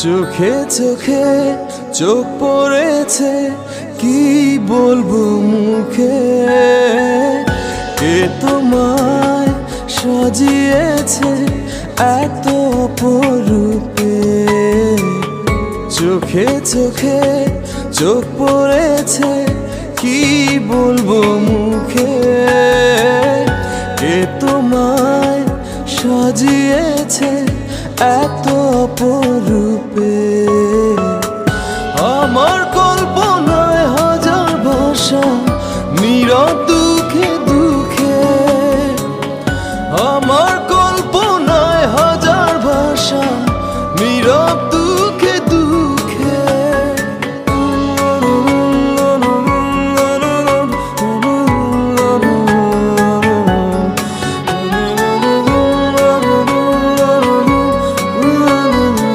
চোখে চোখে চোখ পড়েছে, কি বলবো মুখে। কে তোমায় সাজিয়েছে এত অপরূপে। চোখে চোখে চোখ পড়েছে, কি বলবো মুখে। কে তোমায় সাজিয়েছে এত অপরূপে। আমার কল্পনায় হাজার ভাষা, নীরব দুঃখে দুঃখে। আমার কল্পনায় হাজার ভাষা, নীরব